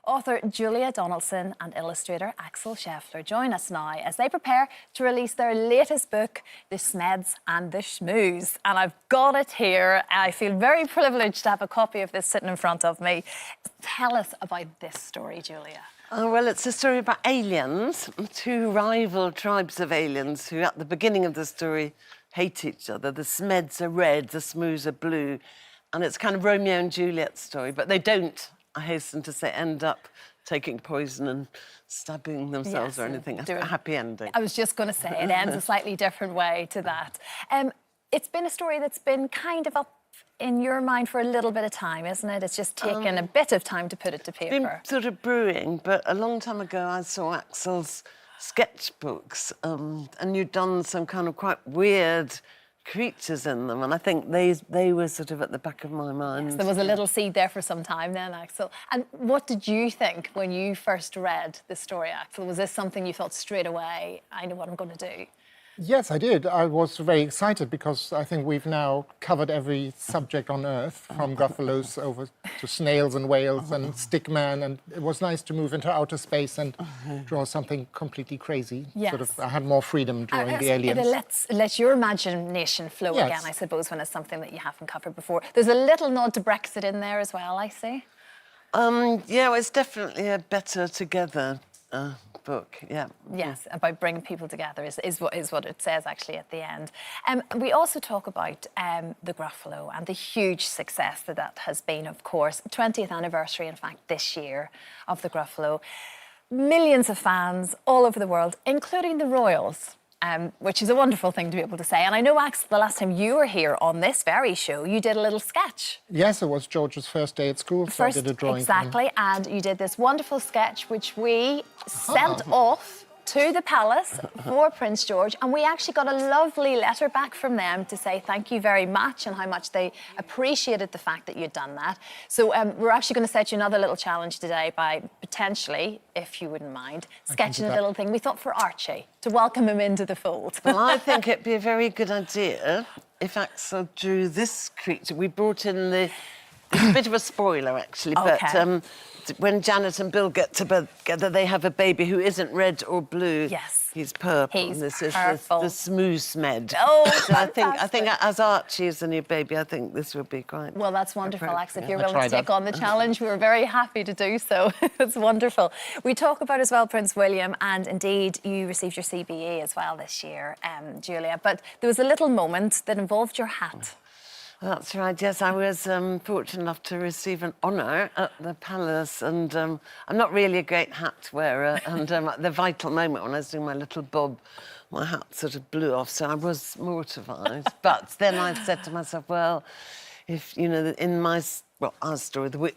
Author Julia Donaldson and illustrator Axel Scheffler join us now as they prepare to release their latest book, The Smeds and the Smoos. And I've got it here. I feel very privileged to have a copy of this sitting in front of me. Tell us about this story, Julia. Oh, well, it's a story about aliens, two rival tribes of aliens who, at the beginning of the story, hate each other. The Smeds are red, the Smoos are blue. And it's kind of Romeo and Juliet story, but they don't, I hasten to say, end up taking poison and stabbing themselves or anything. It's a happy ending. I was just going to say, it ends a slightly different way to that. It's been a story that's been kind of up in your mind for a little bit of time, isn't it? It's just taken a bit of time to put it to paper. It's been sort of brewing, but a long time ago I saw Axel's sketchbooks and you'd done some kind of quite weird creatures in them, and I think they were sort of at the back of my mind. Yes, there was a little seed there for some time then, Axel. And what did you think when you first read the story, Axel? Was this something you thought straight away, I know what I'm going to do? Yes, I did. I was very excited because I think we've now covered every subject on Earth, from Gruffalos over to snails and whales and stickman, and it was nice to move into outer space and draw something completely crazy. Yes. Sort of, I had more freedom drawing the aliens. Let your imagination flow again, I suppose, when it's something that you haven't covered before. There's a little nod to Brexit in there as well, I see. Yeah, well, it's definitely a better together book, yeah. Yes, about bringing people together is what it says actually at the end. We also talk about the Gruffalo and the huge success that has been, of course. 20th anniversary, in fact, this year of the Gruffalo. Millions of fans all over the world, including the royals. Which is a wonderful thing to be able to say. And I know, Axel, the last time you were here on this very show, you did a little sketch. Yes, it was George's first day at school, so I did a drawing. Exactly, and you did this wonderful sketch, which we sent off to the palace for Prince George, and we actually got a lovely letter back from them to say thank you very much and how much they appreciated the fact that you'd done that. So we're actually going to set you another little challenge today by potentially, if you wouldn't mind, sketching a little thing we thought for Archie to welcome him into the fold. Well, I think it'd be a very good idea if Axel drew this creature. We brought in it's a bit of a spoiler, actually, but when Janet and Bill get together, they have a baby who isn't red or blue. Yes. He's purple. He's this purple. is the Smoos Smed. Oh, so I think as Archie is the new baby, I think this would be quite... Well, that's wonderful, Axel. If you're willing to take on the challenge, we were very happy to do so. It's wonderful. We talk about as well Prince William, and indeed you received your CBE as well this year, Julia. But there was a little moment that involved your hat. That's right, yes. I was fortunate enough to receive an honour at the palace, and I'm not really a great hat wearer, and at the vital moment when I was doing my little bob, my hat sort of blew off, so I was mortified. But then I said to myself, well, if, you know, in our story, the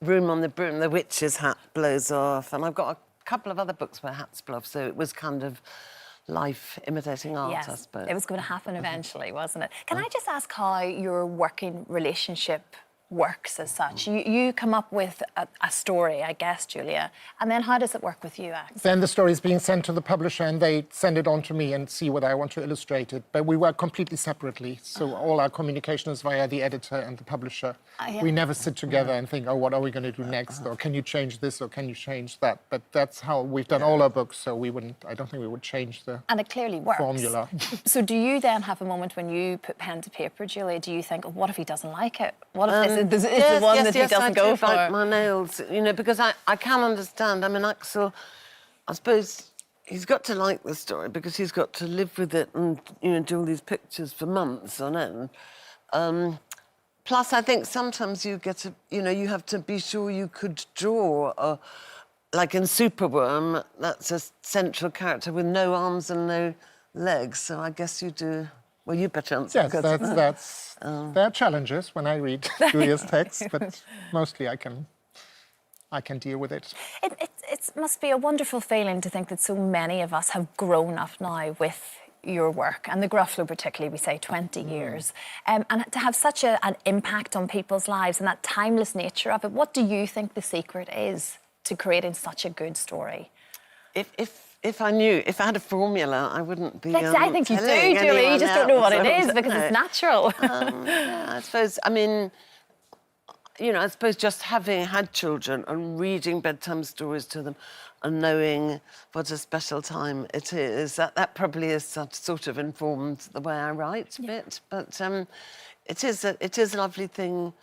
room on the broom, the witch's hat blows off, and I've got a couple of other books where hats blow off, so it was kind of life imitating art, yes, I suppose. It was going to happen eventually, wasn't it? Can I just ask how your working relationship works as such? You come up with a story, I guess, Julia, and then how does it work with you, Axel? Then the story is being sent to the publisher and they send it on to me and see whether I want to illustrate it. But we work completely separately, so all our communication is via the editor and the publisher. We never sit together and think, oh, what are we going to do next? Or can you change this or can you change that? But that's how we've done all our books, so I don't think we would change the And it clearly works. formula. So do you then have a moment when you put pen to paper, Julia, do you think, oh, what if he doesn't like it? What if this is the one that he doesn't go for? I my nails, you know, because I can understand. I mean, Axel, I suppose he's got to like the story because he's got to live with it and, you know, do all these pictures for months on end. Plus, I think sometimes you have to be sure you could draw, like in Superworm, that's a central character with no arms and no legs, so I guess you do... Well, you better answer. Yes, there are challenges when I read Julia's text, but mostly I can deal with it. It must be a wonderful feeling to think that so many of us have grown up now with your work, and the Gruffalo particularly, we say 20 years, and to have such an impact on people's lives and that timeless nature of it. What do you think the secret is to creating such a good story? If I had a formula, I wouldn't be I think you do, Julie. You just don't know what it is because it's natural. Yeah, I suppose, I mean, I suppose just having had children and reading bedtime stories to them and knowing what a special time it is, that probably is sort of informed the way I write a bit. But it is a lovely thing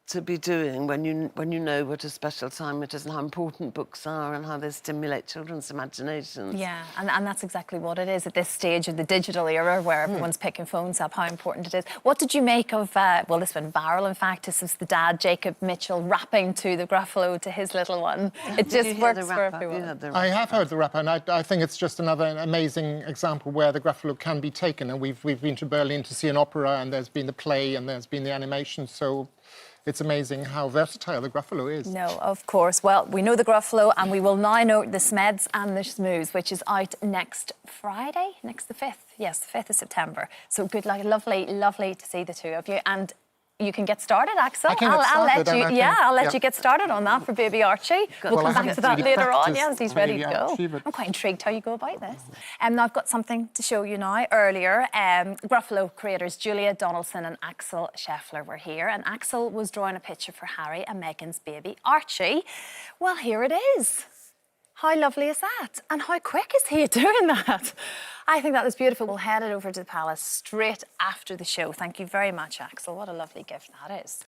to be doing when you know what a special time it is and how important books are and how they stimulate children's imaginations. Yeah, and that's exactly what it is at this stage of the digital era where everyone's picking phones up, how important it is. What did you make of, well, this went viral, in fact, this was the dad, Jacob Mitchell, rapping to the Gruffalo to his little one. It just works for everyone. I have heard the rapper, and I think it's just another amazing example where the Gruffalo can be taken. And we've been to Berlin to see an opera, and there's been the play, and there's been the animation, so it's amazing how versatile the Gruffalo is. No, of course. Well, we know the Gruffalo, and we will now know the Smeds and the Smoos, which is out next Friday, next the 5th. Yes, the 5th of September. So good luck. Lovely, lovely to see the two of you. And you can get started, Axel. I'll let you get started on that for baby Archie. We'll come back to that later on, yes, he's ready to go. I'm quite intrigued how you go about this. Now I've got something to show you now. Earlier, Gruffalo creators Julia Donaldson and Axel Scheffler were here, and Axel was drawing a picture for Harry and Meghan's baby Archie. Well, here it is. How lovely is that? And how quick is he at doing that? I think that was beautiful. We'll head it over to the palace straight after the show. Thank you very much, Axel. What a lovely gift that is.